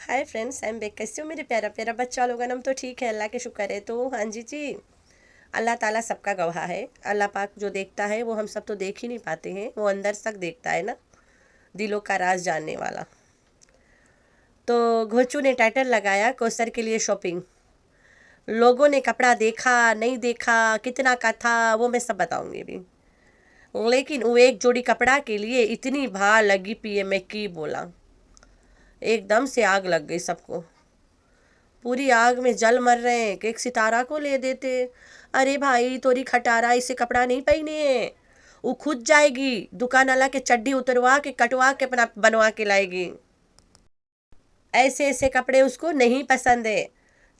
Hi friends, I am back. कैसे हो मेरे प्यारा प्यारा बच्चा लोगन? हम तो ठीक है, अल्लाह के शुक्र है। तो हाँ जी, अल्लाह ताला सबका गवाह है। अल्लाह पाक जो देखता है वो हम सब तो देख ही नहीं पाते हैं, वो अंदर तक देखता है ना, दिलों का राज जानने वाला। तो घोचू ने टाइटल लगाया कोसर के लिए शॉपिंग। लोगों ने कपड़ा देखा नहीं देखा, कितना का था, वो मैं सब बताऊंगी अभी। लेकिन वो एक जोड़ी कपड़ा के लिए इतनी भा लगी पिए, मैं की बोला। एकदम से आग लग गई सबको। पूरी आग में जल मर रहे हैं कि एक सितारा को ले देते। अरे भाई, तोरी खटारा इसे कपड़ा नहीं पहने है, वो खुद जाएगी दुकान वाला के चड्डी उतरवा के कटवा के अपना बनवा के लाएगी। ऐसे ऐसे कपड़े उसको नहीं पसंद है।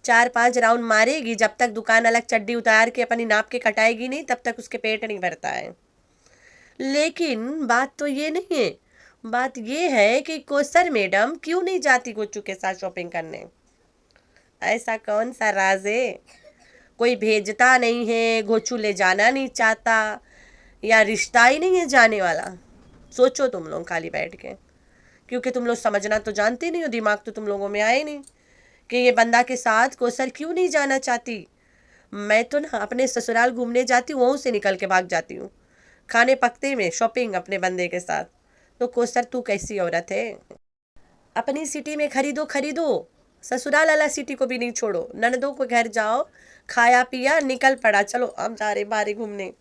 4-5 राउंड मारेगी, जब तक दुकान वाला चड्डी उतार के अपनी नाप के कटाएगी नहीं तब तक उसके पेट नहीं भरता है। लेकिन बात तो ये नहीं है, बात ये है कि कोसर मैडम क्यों नहीं जाती गोचू के साथ शॉपिंग करने। ऐसा कौन सा राज है? कोई भेजता नहीं है, गोचू ले जाना नहीं चाहता, या रिश्ता ही नहीं है जाने वाला? सोचो तुम लोग खाली बैठ के, क्योंकि तुम लोग समझना तो जानते नहीं हो, दिमाग तो तुम लोगों में आए नहीं कि ये बंदा के साथ कोसर क्यों नहीं जाना चाहती। मैं तो ना अपने ससुराल घूमने जाती हूँ, वहीं से निकल के भाग जाती हूँ खाने पकते में शॉपिंग अपने बंदे के साथ। तो कोसर तू कैसी औरत है? अपनी सिटी में खरीदो खरीदो, ससुराल वाला सिटी को भी नहीं छोड़ो। ननदों को घर जाओ, खाया पिया निकल पड़ा, चलो हम जा रहे बाहर घूमने,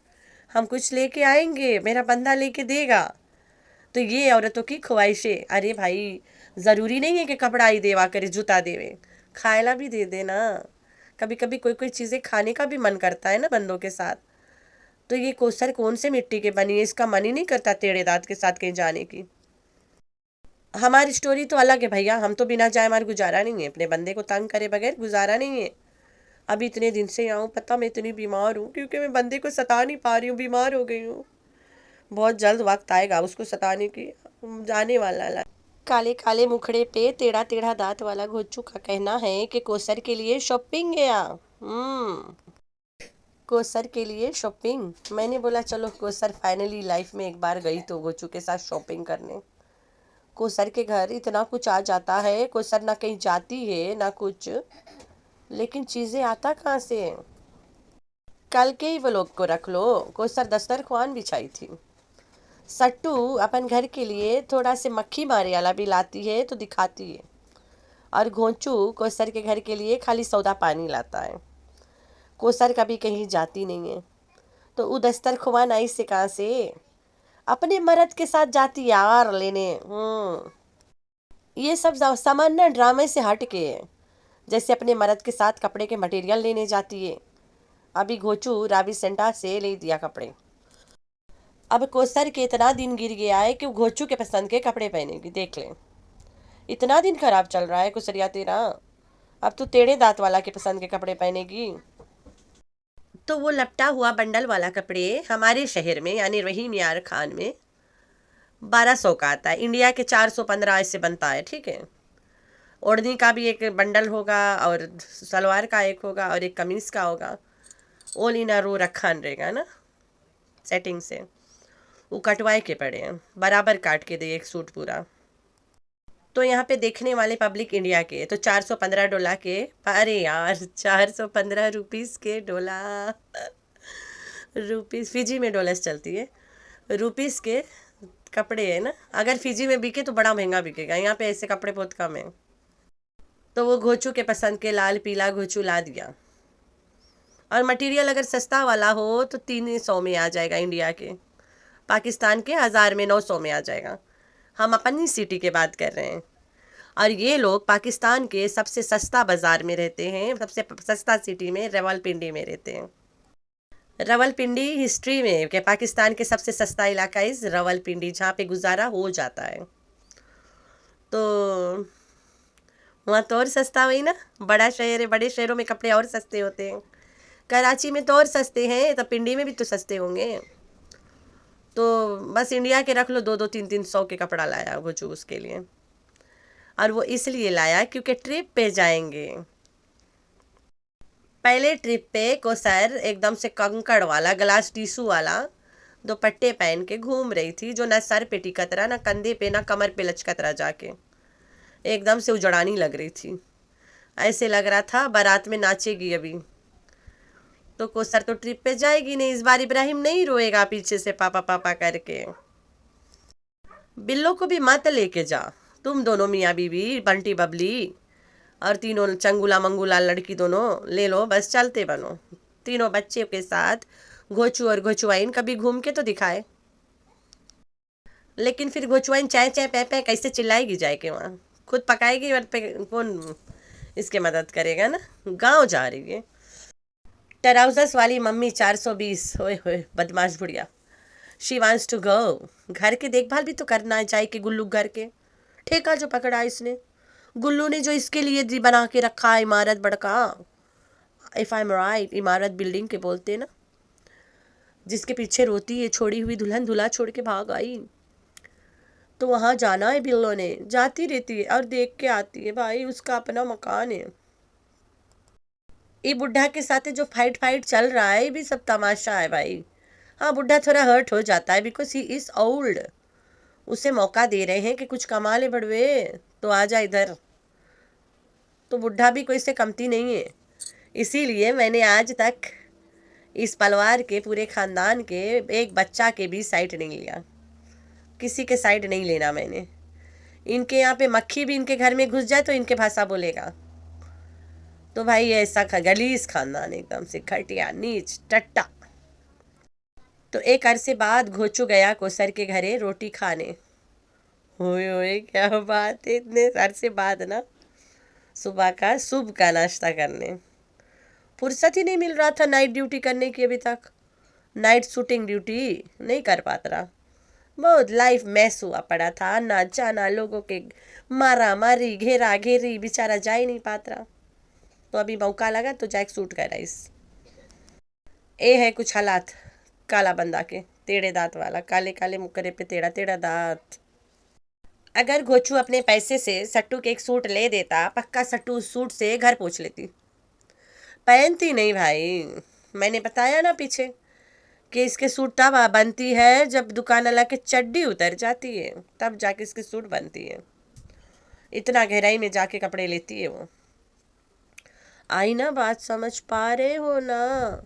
हम कुछ लेके आएंगे, मेरा बंदा लेके देगा। तो ये औरतों की ख्वाहिशें। अरे भाई, ज़रूरी नहीं है कि कपड़ा ही देवा करे, जूता देवे, खायला भी दे देना। कभी कभी कोई कोई चीज़ें खाने का भी मन करता है ना बंदों के साथ। तो ये कोसर कौन से मिट्टी के बनी है, इसका मन ही नहीं करता टेढ़े दांत के साथ कहीं जाने की। हमारी स्टोरी तो अलग है भैया, हम तो बिना जाए हमारा गुजारा नहीं है, अपने बंदे को तंग करे बगैर गुजारा नहीं है। अभी इतने दिन से यहाँ हूँ, पता मैं इतनी बीमार हूँ क्योंकि मैं बंदे को सता नहीं पा रही हूँ, बीमार हो गई हूँ। बहुत जल्द वक्त आएगा उसको सताने की, जाने वाला ला। काले काले मुखड़े पे टेढ़ा टेढ़ा दांत वाला घोचू का कहना है कि कोसर के लिए शॉपिंग गया। कोसर के लिए शॉपिंग। मैंने बोला चलो कोसर फाइनली लाइफ में एक बार गई तो गोचू के साथ शॉपिंग करने। कोसर के घर इतना कुछ आ जाता है, कोसर ना कहीं जाती है ना कुछ, लेकिन चीज़ें आता कहाँ से है? कल के ही वो लोग को रख लो, कोसर दस्तरख्वान बिछाई थी। सट्टू अपन घर के लिए थोड़ा से मक्खी मारे वाला भी लाती है तो दिखाती है, और घोंचू कोसर के घर के लिए खाली सौदा पानी लाता है। कोसर कभी कहीं जाती नहीं है, तो वो दस्तरख्वान आई से कहाँ से? अपने मर्द के साथ जाती यार लेने। ये सब सामान ना ड्रामे से हट के है, जैसे अपने मर्द के साथ कपड़े के मटेरियल लेने जाती है। अभी घोचू राबी सेंटा से ले दिया कपड़े। अब कोसर के इतना दिन गिर गया है कि वो घोचू के पसंद के कपड़े पहनेगी, देख लें। इतना दिन खराब चल रहा है कुसरिया तेरा, अब तू टेढ़े दांत वाला के पसंद के कपड़े पहनेगी। तो वो लपटा हुआ बंडल वाला कपड़े हमारे शहर में यानी रहीम यार खान में 1200 का आता है, इंडिया के 415 ऐसे बनता है, ठीक है। ओढ़नी का भी एक बंडल होगा, और सलवार का एक होगा, और एक कमीज़ का होगा। ऑल इन अ रो रखा रहेगा ना सेटिंग से। वो कटवाए के पड़े हैं, बराबर काट के दे एक सूट पूरा। तो यहाँ पे देखने वाले पब्लिक इंडिया के तो 415 डॉलर के। अरे यार, 415 रुपीज़ के डॉलर, रुपीज़ फिजी में डॉलर्स चलती है, रुपीज़ के कपड़े है ना। अगर फिजी में बिके तो बड़ा महंगा बिकेगा, यहाँ पे ऐसे कपड़े बहुत कम है। तो वो घोचू के पसंद के लाल पीला घोचू ला दिया, और मटेरियल अगर सस्ता वाला हो तो 300 में आ जाएगा इंडिया के, पाकिस्तान के 1000 में 900 में आ जाएगा। हम अपनी सिटी की बात कर रहे हैं, और ये लोग पाकिस्तान के सबसे सस्ता बाज़ार में रहते हैं, सबसे सस्ता सिटी में रावलपिंडी में रहते हैं। रावलपिंडी हिस्ट्री में कि पाकिस्तान के सबसे सस्ता इलाका इस रावलपिंडी, जहाँ पे गुजारा हो जाता है। तो वहाँ तो और सस्ता हुई ना, बड़ा शहर है, बड़े शहरों में कपड़े और सस्ते होते हैं। कराची में तो और सस्ते हैं, तो पिंडी में भी तो सस्ते होंगे। तो बस इंडिया के रख लो, 2-2, 3-3 सौ के कपड़ा लाया घोचू उसके लिए। और वो इसलिए लाया क्योंकि ट्रिप पे जाएंगे। पहले ट्रिप पे कोसर एकदम से कंकड़ वाला ग्लास टिशू वाला दुपट्टे पहन के घूम रही थी, जो ना सर पे टिकत रहा, ना कंधे पे, ना कमर पे लचकत रहा जाके। एकदम से उजड़ानी लग रही थी, ऐसे लग रहा था बारात में नाचेगी अभी। तो कोसर तो ट्रिप पे जाएगी नहीं, इस बार इब्राहिम नहीं रोएगा पीछे से पापा पापा करके। बिल्लो को भी मत लेके जा, तुम दोनों मियाँ बीवी बंटी बबली और तीनों चंगुला मंगुला लड़की दोनों ले लो, बस चलते बनो। तीनों बच्चे के साथ घोचू और घोचुआइन कभी घूम के तो दिखाए। लेकिन फिर घोचुआइन चाय चाय पै पै कैसे चिल्लाएगी जाके वहाँ, खुद पकाएगी और पे कौन इसके मदद करेगा ना। गांव जा रही है ट्राउजर्स वाली मम्मी 420, होए होए बदमाश बुढ़िया। शी वांट्स टू गो, घर की देखभाल भी तो करना है चाहे कि गुल्लू घर के। ठेका जो पकड़ा इसने, गुल्लू ने जो इसके लिए बना के रखा है इमारत बड़का, इफ आई एम राइट, इमारत बिल्डिंग के बोलते ना, जिसके पीछे रोती है छोड़ी हुई दुल्हन दूल्हा छोड़ के भाग आई। तो वहाँ जाना है बिल्लो ने, जाती रहती है और देख के आती है, भाई उसका अपना मकान है। ये बुढ़ा के साथ जो फाइट फाइट चल रहा है ये भी सब तमाशा है भाई। हाँ बुढ़ा थोड़ा हर्ट हो जाता है बिकॉज ही इज ओल्ड, उसे मौका दे रहे हैं कि कुछ कमा ले बड़वे, तो आ जा इधर। तो बुढ़ा भी कोई से कमती नहीं है, इसीलिए मैंने आज तक इस परिवार के पूरे खानदान के एक बच्चा के भी साइड नहीं लिया, किसी के साइड नहीं लेना मैंने। इनके यहाँ पे मक्खी भी इनके घर में घुस जाए तो इनके भाषा बोलेगा। तो भाई ऐसा गलीस खानदान, एकदम से घटिया नीच टट्टा। तो एक अरसे बाद घोचू गया कोसर के घरे रोटी खाने। होए होए क्या बात है, इतने अरसे बाद ना सुबह का सुबह का नाश्ता करने। फुर्सत ही नहीं मिल रहा था नाइट ड्यूटी करने की, अभी तक नाइट शूटिंग ड्यूटी नहीं कर पाता रहा। बहुत लाइफ मैस हुआ पड़ा था, आना जाना, लोगों के मारा मारी घेरा घेरी, बेचारा जा ही नहीं पाता रहा। तो अभी मौका लगा तो जैक सूट करा इस। ये है कुछ हालात काला बंदा के, टेढ़े दांत वाला, काले काले मुकरे पे टेढ़ा टेढ़ा दांत। अगर घोचू अपने पैसे से सट्टू के एक सूट ले देता, पक्का सट्टू उस सूट से घर पहुंच लेती। पहनती नहीं भाई, मैंने बताया ना पीछे कि इसके सूट तब बनती है जब दुकान वाला के चड्डी उतर जाती है, तब जाके इसकी सूट बनती है। इतना गहराई में जाके कपड़े लेती है वो। आई ना बात समझ पा रहे हो ना।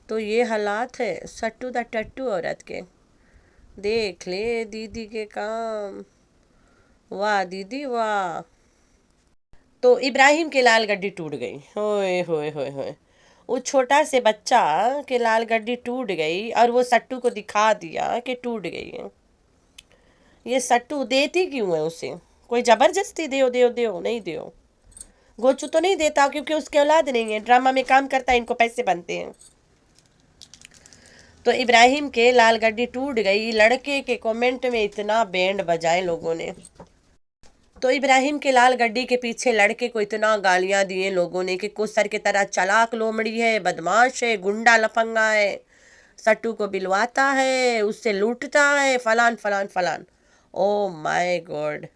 तो ये हालात है सट्टू द टट्टू औरत के। देख ले दीदी के काम, वाह दीदी वाह। तो इब्राहिम की लाल गड्डी टूट गई, होए होए होए होए। वो छोटा से बच्चा के लाल गड्डी टूट गई और वो सट्टू को दिखा दिया कि टूट गई है। ये सट्टू देती क्यों है उसे, कोई जबरदस्ती दो दो दो नहीं दो। गोचू तो नहीं देता क्योंकि उसके औलाद नहीं है, ड्रामा में काम करता है, इनको पैसे बनते हैं। तो इब्राहिम के लाल गड्डी टूट गई, लड़के के कमेंट में इतना बैंड बजाए लोगों ने। तो इब्राहिम के लाल गड्डी के पीछे लड़के को इतना गालियां दिए लोगों ने कि कोसर की तरह चलाक लोमड़ी है, बदमाश है, गुंडा लफंगा है, सट्टू को बिलवाता है, उससे लूटता है, फलान फलान फलान। ओ माय गॉड,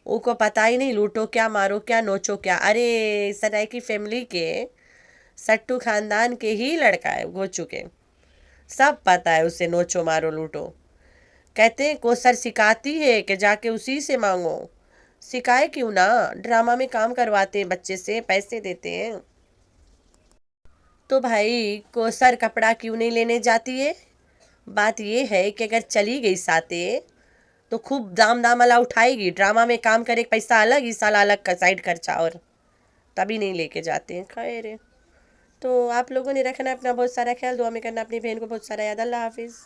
उनको पता ही नहीं लूटो क्या मारो क्या नोचो क्या। अरे सराय की फैमिली के सट्टू खानदान के ही लड़का है गोचू के, सब पता है उसे नोचो मारो लूटो। कहते हैं कोसर सिखाती है कि जाके उसी से मांगो, सिखाए क्यों ना, ड्रामा में काम करवाते हैं बच्चे से, पैसे देते हैं। तो भाई कोसर कपड़ा क्यों नहीं लेने जाती है। बात ये है कि अगर चली गई साथे तो खूब दाम दाम वाला उठाएगी, ड्रामा में काम करे पैसा अलग, इस साल अलग का साइड खर्चा, और तभी नहीं लेके जाते हैं। खैर है। तो आप लोगों ने रखना अपना बहुत सारा ख्याल, दुआ में करना अपनी बहन को बहुत सारा याद। अल्लाह हाफिज़।